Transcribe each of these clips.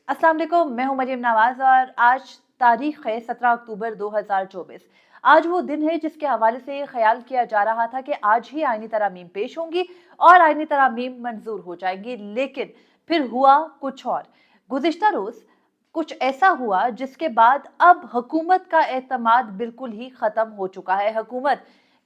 अस्सलाम वालेकुम, मैं हूं मरीम नवाज और आज तारीख है 17 अक्टूबर 2024। आज वो दिन है जिसके हवाले से ये ख्याल किया जा रहा था कि आज ही आईनी तरामीम पेश होंगी और आईनी तरामीम मंजूर हो जाएंगी, लेकिन फिर हुआ कुछ और। गुज़िश्ता रोज कुछ ऐसा हुआ जिसके बाद अब हुकूमत का एतमाद बिल्कुल ही खत्म हो चुका है। हुकूमत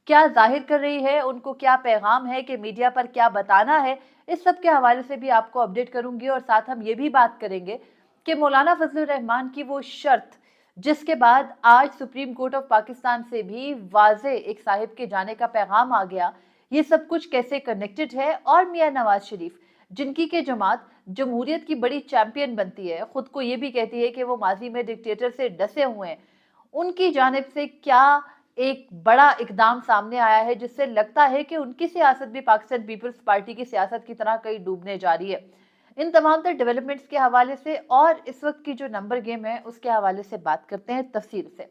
क्या जाहिर कर रही है, उनको क्या पैगाम है कि मीडिया पर क्या बताना है, इस सब के हवाले से भी आपको अपडेट करूंगी। और साथ हम ये भी बात करेंगे कि मौलाना फजलुर रहमान की वो शर्त जिसके बाद आज सुप्रीम कोर्ट ऑफ पाकिस्तान से भी वाजे एक साहिब के जाने का पैगाम आ गया, ये सब कुछ कैसे कनेक्टेड है। और मियां नवाज शरीफ जिनकी के जमात जमहूरियत की बड़ी चैंपियन बनती है, खुद को ये भी कहती है कि वो माजी में डिक्टेटर से डसे हुए हैं, उनकी जानिब से क्या एक बड़ा इकदाम सामने आया है जिससे लगता है कि उनकी सियासत भी पाकिस्तान पीपल्स पार्टी की सियासत की तरह कहीं डूबने जा रही है। इन तमाम तर डेवलपमेंट्स के हवाले से और इस वक्त की जो नंबर गेम है उसके हवाले से बात करते हैं तफसील से।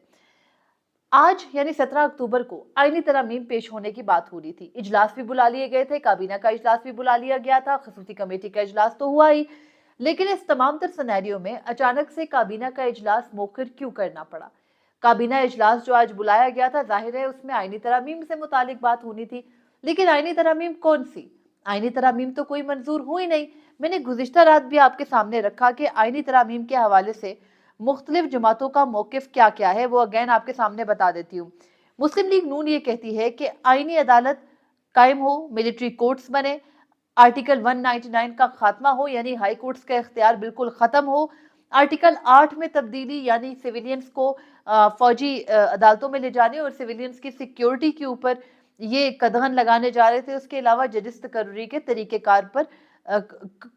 आज यानी 17 अक्टूबर को आईनी तरामीम पेश होने की बात हो रही थी, इजलास भी बुला लिए गए थे, काबीना का इजलास भी बुला लिया गया था, खसूसी कमेटी का इजलास तो हुआ ही, लेकिन इस तमाम तर सिनेरियो में अचानक से काबीना का इजलास मौखर क्यों करना पड़ा। काबीना इजलास जो आज बुलाया गया था, जाहिर है उसमें आईनी तरामीम से मुतालिक बात होनी थी, लेकिन आईनी तरामीम कौन सी? आईनी तरामीम तो कोई मंजूर हुई नहीं। मैंने गुज़िश्ता रात भी आपके सामने रखा कि आईनी तरामीम के हवाले से मुख्तलिफ जमातों का मौकिफ क्या क्या है, वो अगेन आपके सामने बता देती हूँ। मुस्लिम लीग नून ये कहती है कि आईनी अदालत कायम हो, मिलिट्री कोर्ट्स बने, आर्टिकल 199 का खात्मा हो यानी हाई कोर्ट्स का इख्तियार बिल्कुल खत्म हो, आर्टिकल 8 में तब्दीली यानी सिविलियंस को फौजी अदालतों में ले जाने और सिविलियंस की सिक्योरिटी के ऊपर ये कदगन लगाने जा रहे थे। उसके अलावा जजिस तकर्री के तरीकेकार पर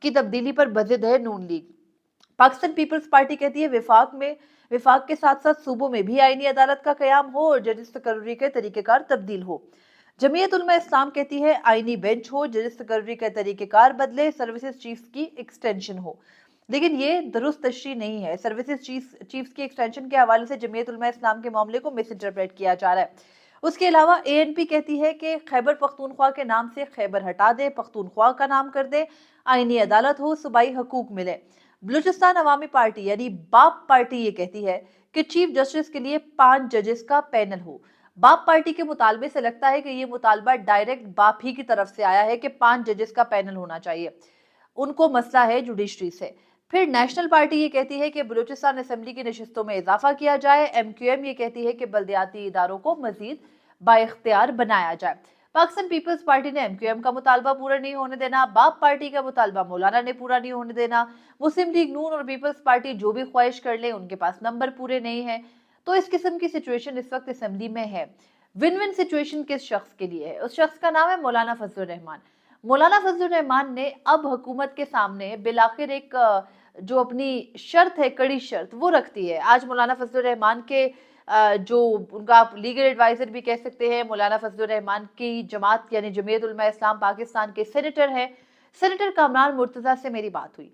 की तब्दीली पर बजिद है नून लीग। पाकिस्तान पीपल्स पार्टी कहती है विफाक के साथ साथ सूबों में भी आईनी अदालत का कयाम हो और जजिस तकर्री के तरीकेकार तब्दील हो। जमीयत उलमा इस्लाम कहती है आईनी बेंच हो, जजिस तकर्री के तरीकेकार बदले, सर्विसेज चीफ की एक्सटेंशन हो। लेकिन ये दुरुस्त तशरीह नहीं है। सर्विसेज चीफ की एक्सटेंशन के हवाले से जमीयत उलमा इस्लाम के मामले को मिस इंटरप्रेट किया जा रहा है। उसके अलावा एएनपी कहती है कि खैबर पख्तूनख्वा के नाम से खैबर हटा दे, पख्तूनख्वा का नाम कर दे, आईनी अदालत हो, सूबाई हकूक मिले। बलूचिस्तान अवामी पार्टी यानी बाप पार्टी ये कहती है कि चीफ जस्टिस के लिए 5 जजेस का पैनल हो। बाप पार्टी के मुतालबे से लगता है कि ये मुतालबा डायरेक्ट बाप ही की तरफ से आया है कि 5 जजेस का पैनल होना चाहिए, उनको मसला है जुडिशरी से। फिर नेशनल पार्टी ये कहती है कि बलूचिस्तान असेंबली की नशिस्तों में इजाफा किया जाए। एमक्यूएम ये कहती है कि बल्दियाती इदारों को मजीद बाइख्तियार बनाया जाए। पाकिस्तान पीपल्स पार्टी ने एमक्यूएम का मुतालबा पूरा नहीं होने देना, बाप पार्टी का मुतालबा मौलाना ने पूरा नहीं होने देना, मुस्लिम लीग नून और पीपल्स पार्टी जो भी ख्वाहिश कर ले, उनके पास नंबर पूरे नहीं है। तो इस किस्म की सिचुएशन इस वक्त असेंबली में है। विन विन सिचुएशन किस शख्स के लिए है? उस शख्स का नाम है मौलाना फजलुर रहमान। मौलाना फजलुर रहमान ने अब हुकूमत के सामने बिलाखिर एक जो अपनी शर्त है, कड़ी शर्त, वो रखती है। आज मौलाना फजलुर रहमान के जो उनका आप लीगल एडवाइजर भी कह सकते हैं, मौलाना फजलुर रहमान की जमात यानी जमीयत उलमा इस्लाम पाकिस्तान के सेनेटर हैं, सेनेटर कामरान मुर्तजा से मेरी बात हुई।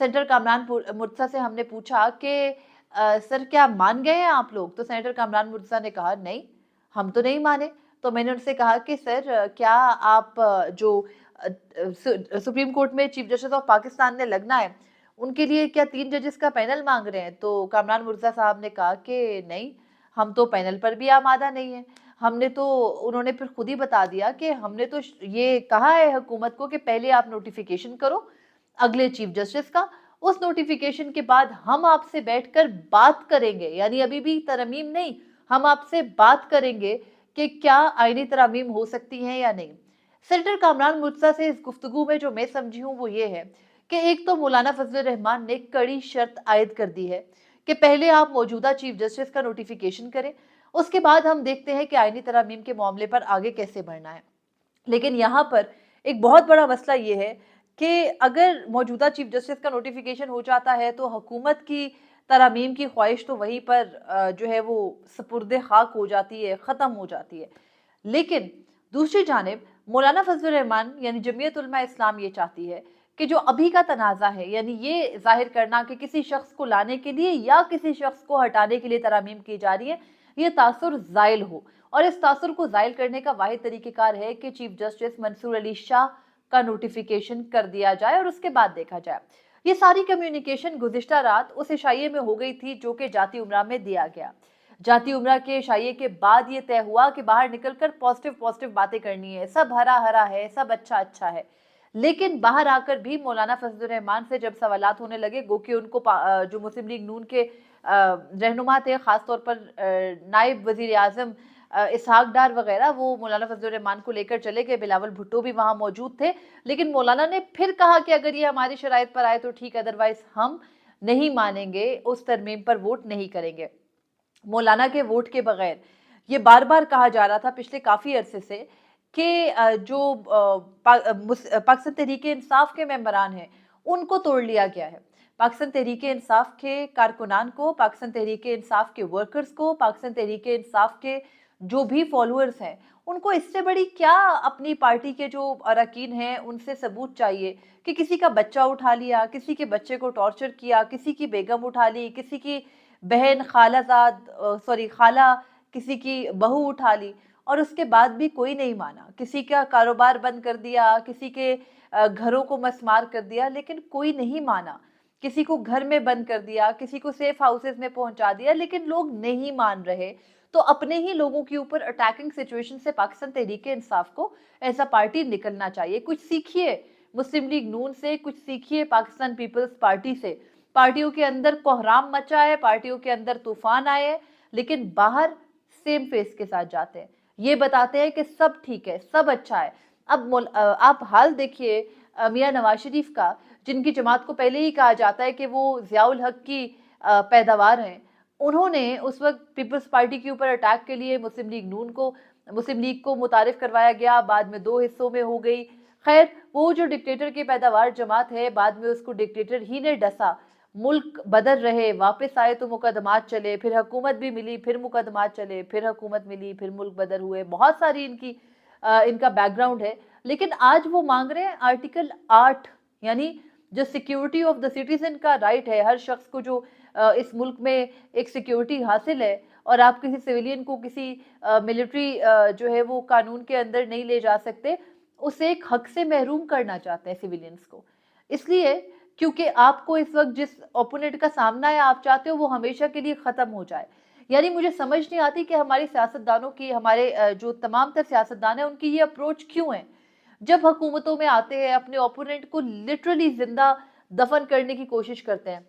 सेनेटर कामरान मुर्तजा से हमने पूछा कि सर क्या मान गए हैं आप लोग? तो सेनेटर कामरान मुर्तजा ने कहा नहीं, हम तो नहीं माने। तो मैंने उनसे कहा कि सर क्या आप जो सुप्रीम कोर्ट में चीफ जस्टिस ऑफ पाकिस्तान ने लगना है, उनके लिए क्या 3 जजेस का पैनल मांग रहे हैं? तो कामरान मुर्तजा साहब ने कहा कि नहीं, हम तो पैनल पर भी आमादा नहीं है। हमने तो, उन्होंने फिर खुद ही बता दिया कि हमने तो ये कहा है हुकूमत को कि पहले आप नोटिफिकेशन करो अगले चीफ जस्टिस का, उस नोटिफिकेशन के बाद हम आपसे बैठकर बात करेंगे, यानी अभी भी तरमीम नहीं, हम आपसे बात करेंगे कि क्या आईनी तरमीम हो सकती हैं या नहीं। सेनेटर कामरान मुर्तजा से इस गुफ्तगू में जो मैं समझी हूँ वो ये है कि एक तो मौलाना फजलुर रहमान ने कड़ी शर्त आयद कर दी है कि पहले आप मौजूदा चीफ जस्टिस का नोटिफिकेशन करें, उसके बाद हम देखते हैं कि आईनी तरमीम के मामले पर आगे कैसे बढ़ना है। लेकिन यहाँ पर एक बहुत बड़ा मसला ये है कि अगर मौजूदा चीफ जस्टिस का नोटिफिकेशन हो जाता है तो हुकूमत की तरमीम की ख्वाहिश तो वहीं पर जो है वो सपुर्दे खाक हो जाती है, ख़त्म हो जाती है। लेकिन दूसरी जानिब मौलाना फजलुर रहमान यानी जमीयत उलमा इस्लाम ये चाहती है कि जो अभी का तनाज़ा है, यानी ये जाहिर करना कि किसी शख्स को लाने के लिए या किसी शख्स को हटाने के लिए तरमीम की जा रही है, ये तासुर ज़ाइल हो। और इस तासुर को ज़ाइल करने का वाहिद तरीक़ेकार है कि चीफ जस्टिस मंसूर अली शाह का नोटिफिकेशन कर दिया जाए और उसके बाद देखा जाए। یہ ساری کمیونیکیشن گزشتہ رات اس عشائیے میں ہو گئی تھی جو کہ جاتی عمرہ میں دیا گیا۔ جاتی عمرہ کے عشائیے کے بعد یہ طے ہوا کہ باہر نکل کر پازیٹیو باتیں کرنی ہے، سب ہرا ہرا ہے، سب اچھا ہے۔ لیکن باہر آ کر بھی مولانا فضل الرحمان سے جب سوالات ہونے لگے، گو کہ ان کو جو مسلم لیگ نون کے رہنما تھے، خاص طور پر نائب وزیر اعظم اسحاق ڈار وغیرہ، وہ مولانا فضل الرحمان کو لے کر چلے گئے، بلاول بھٹو بھی وہاں موجود تھے، لیکن مولانا نے پھر کہا کہ اگر یہ ہماری شرائط پر آئے تو ٹھیک، ادروائز ہم نہیں مانیں گے، اس ترمیم پر ووٹ نہیں کریں گے۔ مولانا کے ووٹ کے بغیر یہ بار بار کہا جا رہا تھا پچھلے کافی عرصے سے کہ جو پاکستان تحریک انصاف کے ممبران ہیں ان کو توڑ لیا گیا ہے۔ پاکستان تحریک انصاف کے کارکنان کو، پاکستان تحریک انصاف کے ورکرز کو، پاکستان تحریک انصاف کے جو بھی فالوورز ہیں، ان کو اس سے بڑی کیا اپنی پارٹی کے جو اراکین ہیں ان سے ثبوت چاہیے کہ کسی کا بچہ اٹھا لیا، کسی کے بچے کو ٹارچر کیا، کسی کی بیگم اٹھا لی، کسی کی بہن خالہ کسی کی بہو اٹھا لی، اور اس کے بعد بھی کوئی نہیں مانا، کسی کا کاروبار بند کر دیا، کسی کے گھروں کو مسمار کر دیا، لیکن کوئی نہیں مانا، کسی کو گھر میں بند کر دیا، کسی کو سیف ہاؤسز میں پہنچا دیا، لیکن لوگ نہیں مان رہے۔ تو اپنے ہی لوگوں کے اوپر اٹیکنگ سچویشن سے پاکستان تحریک انصاف کو ایسا پارٹی نکلنا چاہیے۔ کچھ سیکھیے مسلم لیگ نون سے، کچھ سیکھیے پاکستان پیپلز پارٹی سے۔ پارٹیوں کے اندر کوہرام مچا ہے، پارٹیوں کے اندر طوفان آئے ہیں، لیکن باہر سیم فیس کے ساتھ جاتے ہیں، یہ بتاتے ہیں کہ سب ٹھیک ہے، سب اچھا ہے۔ اب آپ حال دیکھیے میاں نواز شریف کا، جن کی جماعت کو پہلے ہی کہا جاتا ہے کہ وہ ضیاء الحق کی پیداوار ہیں، انہوں نے اس وقت پیپلز پارٹی کے اوپر اٹیک کے لیے مسلم لیگ کو متعارف کروایا گیا، بعد میں 2 حصوں میں ہو گئی۔ خیر، وہ جو ڈکٹیٹر کی پیداوار جماعت ہے، بعد میں اس کو ڈکٹیٹر ہی نے ڈسا، ملک بدل رہے، واپس آئے تو مقدمات چلے، پھر حکومت بھی ملی، پھر مقدمات چلے، پھر حکومت ملی، پھر ملک بدل ہوئے، بہت ساری ان کا بیک گراؤنڈ ہے۔ لیکن آج وہ مانگ رہے ہیں آرٹیکل 8، یعنی جو سیکیورٹی آف دا سٹیزن کا رائٹ ہے، ہر شخص کو جو اس ملک میں ایک سیکیورٹی حاصل ہے، اور آپ کسی سویلین کو کسی ملٹری جو ہے وہ قانون کے اندر نہیں لے جا سکتے، اسے ایک حق سے محروم کرنا چاہتے ہیں سویلینز کو۔ اس لیے کیونکہ آپ کو اس وقت جس اوپوننٹ کا سامنا ہے، آپ چاہتے ہو وہ ہمیشہ کے لیے ختم ہو جائے۔ یعنی مجھے سمجھ نہیں آتی کہ ہماری سیاستدانوں کی، ہمارے جو تمام تر سیاستدان ہیں، ان کی یہ اپروچ کیوں ہے؟ جب حکومتوں میں آتے ہیں، اپنے اوپوننٹ کو لٹرلی زندہ دفن کرنے کی کوشش کرتے ہیں۔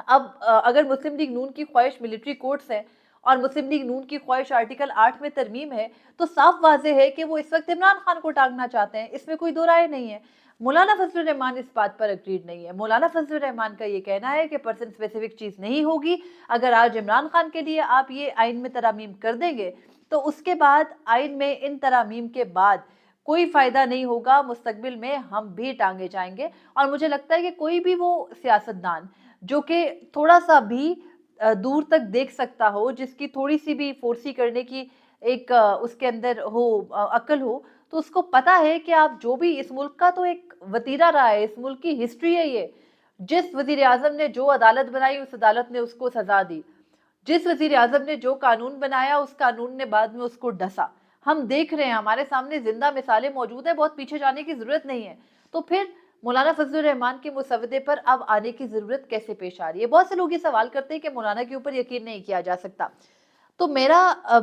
اب اگر مسلم لیگ نون کی خواہش ملٹری کورٹس ہے اور مسلم لیگ نون کی خواہش آرٹیکل 8 میں ترمیم ہے، تو صاف واضح ہے کہ وہ اس وقت عمران خان کو ٹانگنا چاہتے ہیں، اس میں کوئی دو رائے نہیں ہے۔ مولانا فضل الرحمان اس بات پر اگریڈ نہیں ہے۔ مولانا فضل الرحمان کا یہ کہنا ہے کہ پرسن اسپیسیفک چیز نہیں ہوگی، اگر آج عمران خان کے لیے آپ یہ آئین میں ترامیم کر دیں گے تو اس کے بعد آئین میں ان ترامیم کے بعد کوئی فائدہ نہیں ہوگا، مستقبل میں ہم بھی ٹانگے جائیں گے۔ اور مجھے لگتا ہے کہ کوئی بھی وہ سیاستدان جو کہ تھوڑا سا بھی دور تک دیکھ سکتا ہو، جس کی تھوڑی سی بھی فورسی کرنے کی ایک اس کے اندر ہو، عقل ہو، تو اس کو پتا ہے کہ آپ جو بھی، اس ملک کا تو ایک وتیرہ رہا ہے، اس ملک کی ہسٹری ہے یہ۔ جس وزیر اعظم نے جو عدالت بنائی، اس عدالت نے اس کو سزا دی، جس وزیر اعظم نے جو قانون بنایا، اس قانون نے بعد میں اس کو ڈسا۔ ہم دیکھ رہے ہیں، ہمارے سامنے زندہ مثالیں موجود ہیں، بہت پیچھے جانے کی ضرورت نہیں ہے۔ تو پھر مولانا فضل الرحمان کے مسودے پر اب آنے کی ضرورت کیسے پیش آ رہی ہے؟ بہت سے لوگ یہ سوال کرتے ہیں کہ مولانا کے اوپر یقین نہیں کیا جا سکتا۔ تو میرا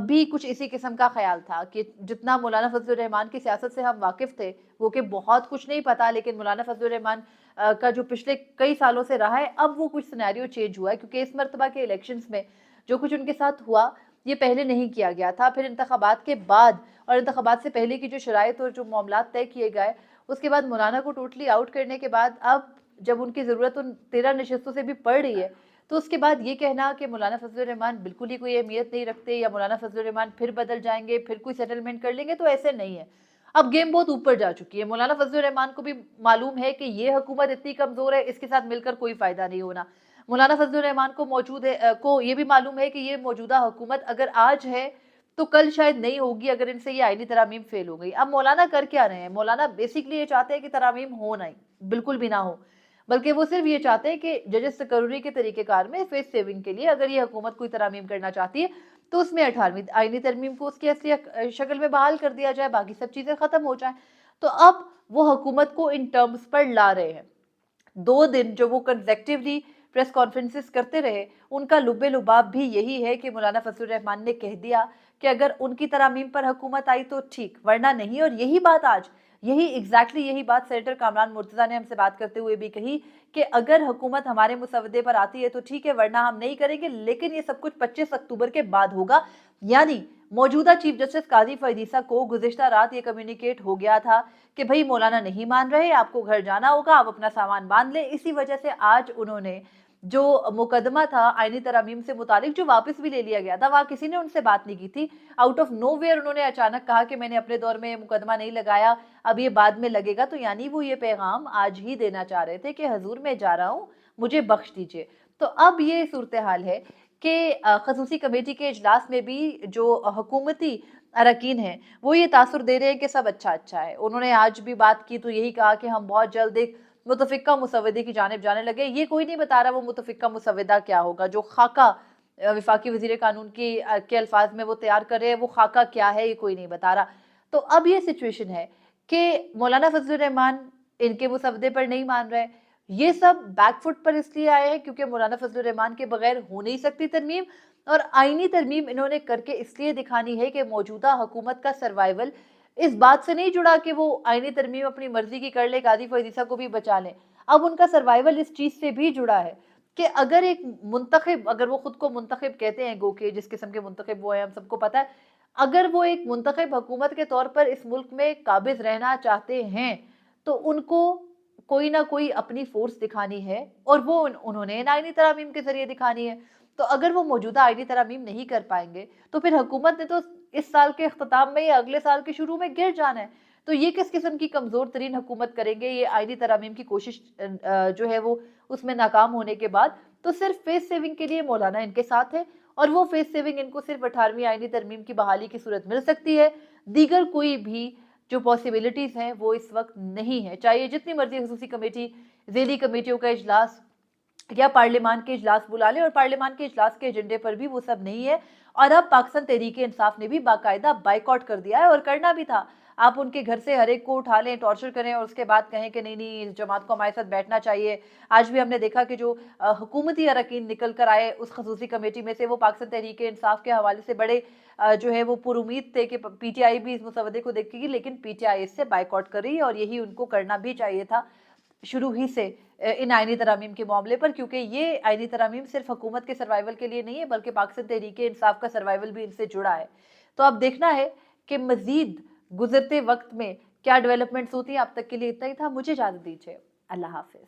بھی کچھ اسی قسم کا خیال تھا کہ جتنا مولانا فضل الرحمان کی سیاست سے ہم واقف تھے، وہ کہ بہت کچھ نہیں پتا، لیکن مولانا فضل الرحمان کا جو پچھلے کئی سالوں سے رہا ہے، اب وہ کچھ سینیریو چینج ہوا ہے، کیونکہ اس مرتبہ کے الیکشنز میں جو کچھ ان کے ساتھ ہوا، یہ پہلے نہیں کیا گیا تھا۔ پھر انتخابات کے بعد اور انتخابات سے پہلے کی جو شرائط اور جو معاملات طے کیے گئے، اس کے بعد مولانا کو ٹوٹلی آؤٹ کرنے کے بعد اب جب ان کی ضرورت ان 13 نشستوں سے بھی پڑ رہی ہے، تو اس کے بعد یہ کہنا کہ مولانا فضل الرحمان بالکل ہی کوئی اہمیت نہیں رکھتے، یا مولانا فضل الرحمان پھر بدل جائیں گے، پھر کوئی سیٹلمنٹ کر لیں گے، تو ایسے نہیں ہے۔ اب گیم بہت اوپر جا چکی ہے۔ مولانا فضل الرحمان کو بھی معلوم ہے کہ یہ حکومت اتنی کمزور ہے، اس کے ساتھ مل کر کوئی فائدہ نہیں ہونا۔ مولانا فضل الرحمان کو یہ بھی معلوم ہے کہ یہ موجودہ حکومت اگر آج ہے تو کل شاید نہیں ہوگی، اگر ان سے یہ آئینی ترامیم فیل ہو گئی۔ اب مولانا کر کیا رہے ہیں؟ مولانا بیسیکلی یہ چاہتے ہیں کہ ترامیم ہو نہیں، بالکل بھی نہ ہو، بلکہ وہ صرف یہ چاہتے ہیں کہ ججز تقرری کے طریقہ کار میں فیس سیونگ کے لیے اگر یہ حکومت کوئی ترامیم کرنا چاہتی ہے تو اس میں 18ویں آئینی ترمیم کو اس کی اصلی شکل میں بحال کر دیا جائے، باقی سب چیزیں ختم ہو جائیں۔ تو اب وہ حکومت کو ان ٹرمز پر لا رہے ہیں۔ 2 दिन जो वो कंसेक्टिवली प्रेस कॉन्फ्रेंसेस करते रहे, उनका लुब्बे लुबाब भी यही है कि मौलाना फजलुर रहमान ने कह दिया कि अगर उनकी तरामीम पर हुकूमत आई तो ठीक, वरना नहीं। और यही बात आज, यही बात सेनेटर कामरान मुर्तज़ा ने हमसे बात करते हुए भी कही कि अगर हुकूमत हमारे मुसवदे पर आती है तो ठीक है, वरना हम नहीं करेंगे, लेकिन ये सब कुछ 25 अक्टूबर के बाद होगा। यानी मौजूदा चीफ जस्टिस काजी फरीद ईसा को गुज़िश्ता रात ये कम्युनिकेट हो गया था कि भाई मौलाना नहीं मान रहे, आपको घर जाना होगा, आप अपना सामान बांध लें। इसी वजह से आज उन्होंने जो मुकदमा था आईनी तरमीम से मुतालिक, जो वापस भी ले लिया गया था, वहाँ किसी ने उनसे बात नहीं की थी। आउट ऑफ नोवेयर उन्होंने अचानक कहा कि मैंने अपने दौर में मुकदमा नहीं लगाया, अब ये बाद में लगेगा। तो यानी वो ये पैगाम आज ही देना चाह रहे थे कि हजूर मैं जा रहा हूँ, मुझे बख्श दीजिए। तो अब ये सूरत हाल है कि खसूसी कमेटी के इजलास में भी जो हुकूमती अरकान हैं वो ये तासुर दे रहे हैं कि सब अच्छा अच्छा है। उन्होंने आज भी बात की तो यही कहा कि हम बहुत जल्द एक मुतफिका मुसवदे की जानिब जाने लगे। ये कोई नहीं बता रहा वो मुतफिका मुसवदा क्या होगा, जो खाका विफाकी वजीर कानून के अल्फाज में वो तैयार कर रहे हैं, वो खाका क्या है ये कोई नहीं बता रहा। तो अब ये सिचुएशन है कि मौलाना फजलुर रहमान इनके मुसवदे पर नहीं मान रहे। ये सब बैकफुट पर इसलिए आए हैं क्योंकि मौलाना फजलुर रहमान के बगैर हो नहीं सकती तरमीम, और आईनी तरमीम इन्होंने करके इसलिए दिखानी है कि मौजूदा हुकूमत का सर्वाइवल इस बात से नहीं जुड़ा कि वो आईनी तरमीम अपनी मर्जी की कर ले, काजी फरीद ईसा को भी बचा लें। अब उनका सर्वाइवल इस चीज से भी जुड़ा है कि अगर एक मुंतखब, अगर वो खुद को मुंतखब कहते हैं, गो के जिस किस्म के मुंतखब वो है हम सबको पता है, अगर वो एक मुंतखब हुकूमत के तौर पर इस मुल्क में काबिज रहना चाहते हैं तो उनको कोई ना कोई अपनी फोर्स दिखानी है, और वो उन्होंने आईनी तरामीम के जरिए दिखानी है। तो अगर वो मौजूदा आईनी तरामीम नहीं कर पाएंगे तो फिर हुकूमत ने तो इस साल के अख्ताम में या अगले साल के शुरू में गिर जाना है। तो ये किस किस्म की कमजोर तरीन हुकूमत करेंगे ये आईनी तरामीम की कोशिश जो है वो उसमें नाकाम होने के बाद। तो सिर्फ फेस सेविंग के लिए मौलाना इनके साथ है, और वो फेस सेविंग इनको सिर्फ 18वीं आईनी तरमीम की बहाली की सूरत मिल सकती है। दीगर कोई भी जो पॉसिबिलिटीज हैं वो इस वक्त नहीं है, चाहिए जितनी मर्जी खसूसी कमेटी, ज़ेली कमेटियों का इजलास या पार्लियामान के इजलास बुला ले, और पार्लियामान के इजलास के एजेंडे पर भी वो सब नहीं है। और अब पाकिस्तान तहरीक इंसाफ ने भी बाकायदा बाइकआउट कर दिया है, और करना भी था। आप उनके घर से हर एक को उठा लें, टॉर्चर करें, और उसके बाद कहें कि नहीं नहीं इस जमात को हमारे साथ बैठना चाहिए। आज भी हमने देखा कि जो हुकूमती अरकान निकल कर आए उस खसूसी कमेटी में से, वो पाकिस्तान तहरीक इंसाफ के हवाले से बड़े जो है वो पुरुमीद थे कि पीटीआई भी इस मुसवदे को देखेगी, लेकिन पीटीआई इससे बाइकआउट कर रही है, और यही उनको करना भी चाहिए था शुरू ही से इन आईनी तरामीम के मामले पर, क्योंकि ये आईनी तरामीम सिर्फ हुकूमत के सर्वाइवल के लिए नहीं है बल्कि पाकिस्तान तहरीक इंसाफ का सर्वाइवल भी इनसे जुड़ा है। तो अब देखना है कि मजीद गुजरते वक्त में क्या डेवलपमेंट्स होती हैं। अब तक के लिए इतना ही था, मुझे इजाजत दीजिए, अल्लाह हाफिज।